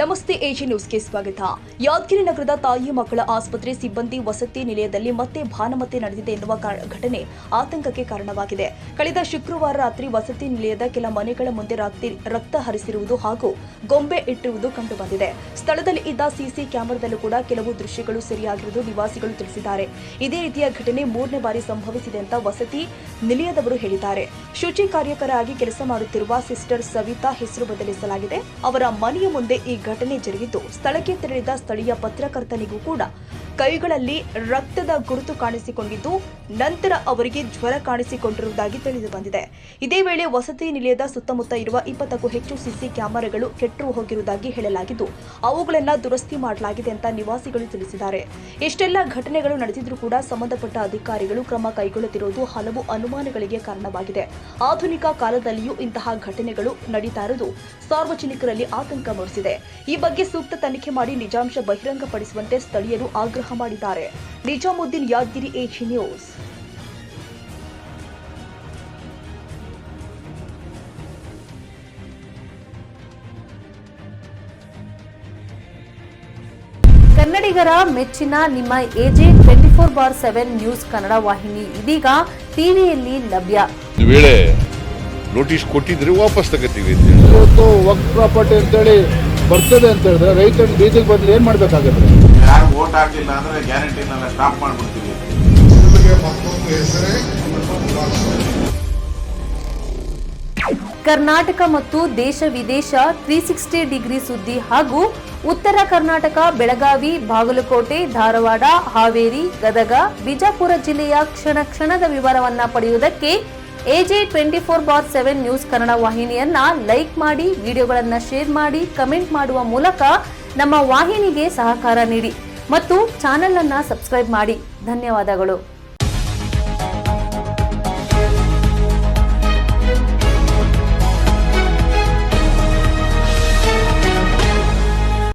ನಮಸ್ತೆ ಎಜಿ ನ್ಯೂಸ್ಗೆ ಸ್ವಾಗತ. ಯಾದಗಿರಿ ನಗರದ ತಾಯಿ ಮಕ್ಕಳ ಆಸ್ಪತ್ರೆ ಸಿಬ್ಬಂದಿ ವಸತಿ ನಿಲಯದಲ್ಲಿ ಮತ್ತೆ ಭಾನುಮತಿ ನಡೆದಿದೆ ಎನ್ನುವ ಘಟನೆ ಆತಂಕಕ್ಕೆ ಕಾರಣವಾಗಿದೆ. ಕಳೆದ ಶುಕ್ರವಾರ ರಾತ್ರಿ ವಸತಿ ನಿಲಯದ ಕೆಲ ಮನೆಗಳ ಮುಂದೆ ರಕ್ತ ಹರಿಸಿರುವುದು ಹಾಗೂ ಗೊಂಬೆ ಇಟ್ಟಿರುವುದು ಕಂಡುಬಂದಿದೆ. ಸ್ಥಳದಲ್ಲಿ ಇದ್ದ ಸಿಸಿ ಕ್ಯಾಮೆರಾದಲ್ಲೂ ಕೂಡ ಕೆಲವು ದೃಶ್ಯಗಳು ಸೆರೆಯಾಗಿರುವುದು ನಿವಾಸಿಗಳು ತಿಳಿಸಿದ್ದಾರೆ. ಇದೇ ರೀತಿಯ ಘಟನೆ 3ನೇ ಬಾರಿ ಸಂಭವಿಸಿದೆ ಅಂತ ವಸತಿ ನಿಲಯದವರು ಹೇಳಿದ್ದಾರೆ. ಶುಚಿ ಕಾರ್ಯಕರಾಗಿ ಕೆಲಸ ಮಾಡುತ್ತಿರುವ ಸಿಸ್ಟರ್ ಸವಿತಾ ಹೆಸರು ಬದಲಿಸಲಾಗಿದೆ. ಅವರ ಮನೆಯ ಮುಂದೆ ಈ ಘಟನೆ ಜರುಗಿದ್ದು, ಸ್ಥಳಕ್ಕೆ ತೆರಳಿದ ಸ್ಥಳೀಯ ಪತ್ರಕರ್ತನಿಗೂ ಕೂಡ ಕೈಗಳಲ್ಲಿ ರಕ್ತದ ಗುರುತು ಕಾಣಿಸಿಕೊಂಡಿದ್ದು, ನಂತರ ಅವರಿಗೆ ಜ್ವರ ಕಾಣಿಸಿಕೊಂಡಿರುವುದಾಗಿ ತಿಳಿದು ಬಂದಿದೆ. ಇದೇ ವೇಳೆ ವಸತಿ ನಿಲಯದ ಸುತ್ತಮುತ್ತ ಇರುವ 20ಕ್ಕೂ ಹೆಚ್ಚು ಸಿಸಿ ಕ್ಯಾಮೆರಾಗಳು ಕೆಟ್ಟು ಹೋಗಿರುವುದಾಗಿ ಹೇಳಲಾಗಿದ್ದು, ಅವುಗಳನ್ನು ದುರಸ್ತಿ ಮಾಡಲಾಗಿದೆ ಅಂತ ನಿವಾಸಿಗಳು ತಿಳಿಸಿದ್ದಾರೆ. ಇಷ್ಟೆಲ್ಲ ಘಟನೆಗಳು ನಡೆದಿದ್ರೂ ಕೂಡ ಸಂಬಂಧಪಟ್ಟ ಅಧಿಕಾರಿಗಳು ಕ್ರಮ ಕೈಗೊಳ್ಳುತ್ತಿರುವುದು ಹಲವು ಅನುಮಾನಗಳಿಗೆ ಕಾರಣವಾಗಿದೆ. ಆಧುನಿಕ ಕಾಲದಲ್ಲಿಯೂ ಇಂತಹ ಘಟನೆಗಳು ನಡೀತಾ ಇರುವುದು ಸಾರ್ವಜನಿಕರಲ್ಲಿ ಆತಂಕ ಮೂಡಿಸಿದೆ. ಈ ಬಗ್ಗೆ ಸೂಕ್ತ ತನಿಖೆ ಮಾಡಿ ನಿಜಾಂಶ ಬಹಿರಂಗಪಡಿಸುವಂತೆ ಸ್ಥಳೀಯರು ಆಗ್ರಹ ಮಾಡಿದ್ದಾರೆ. Nizamuddin, Yadgir, AG news. ಕನ್ನಡಿಗರ ಮೆಚ್ಚಿನ ನಿಮ್ಮ ಎಜೆ 24/7 ನ್ಯೂಸ್ ಕನ್ನಡ ವಾಹಿನಿ ಇದೀಗ ಟಿವಿಯಲ್ಲಿ ಲಭ್ಯ. ವೇಳೆ ನೋಟಿಸ್ ಕೊಟ್ಟಿದ್ರೆ ವಾಪಸ್ ತಗೋತೀವಿ. ಇವತ್ತು ವಕ್ಫ್ ಪ್ರಾಪರ್ಟಿ ಅಂತೇಳಿ ಬರ್ತದೆ ಅಂತ ಹೇಳಿದ್ರೆ ರೈತರು ಬೀದಿಗೆ ಬದಲು ಏನ್ ಮಾಡ್ಬೇಕಾಗುತ್ತೆ? ಯಾರು ವೋಟ್ ಹಾಕಿಲ್ಲ ಅಂದ್ರೆ ಗ್ಯಾರಂಟಿನೆಲ್ಲ ಸ್ಟಾಪ್ ಮಾಡ್ಬಿಡ್ತೀವಿ. ಕರ್ನಾಟಕ ಮತ್ತು ದೇಶ ವಿದೇಶ 360 ಡಿಗ್ರಿ ಸುದ್ದಿ ಹಾಗೂ ಉತ್ತರ ಕರ್ನಾಟಕ, ಬೆಳಗಾವಿ, ಬಾಗಲಕೋಟೆ, ಧಾರವಾಡ, ಹಾವೇರಿ, ಗದಗ, ಬಿಜಾಪುರ ಜಿಲ್ಲೆಯ ಕ್ಷಣ ಕ್ಷಣದ ವಿವರವನ್ನ ಪಡೆಯುವುದಕ್ಕೆ ಎಜೆ 24/7 ನ್ಯೂಸ್ ಕನ್ನಡ ವಾಹಿನಿಯನ್ನ ಲೈಕ್ ಮಾಡಿ, ವಿಡಿಯೋಗಳನ್ನ ಶೇರ್ ಮಾಡಿ, ಕಮೆಂಟ್ ಮಾಡುವ ಮೂಲಕ ನಮ್ಮ ವಾಹಿನಿಗೆ ಸಹಕಾರ ನೀಡಿ ಮತ್ತು ಚಾನೆಲ್ ಅನ್ನ ಸಬ್ಸ್ಕ್ರೈಬ್ ಮಾಡಿ. ಧನ್ಯವಾದಗಳು.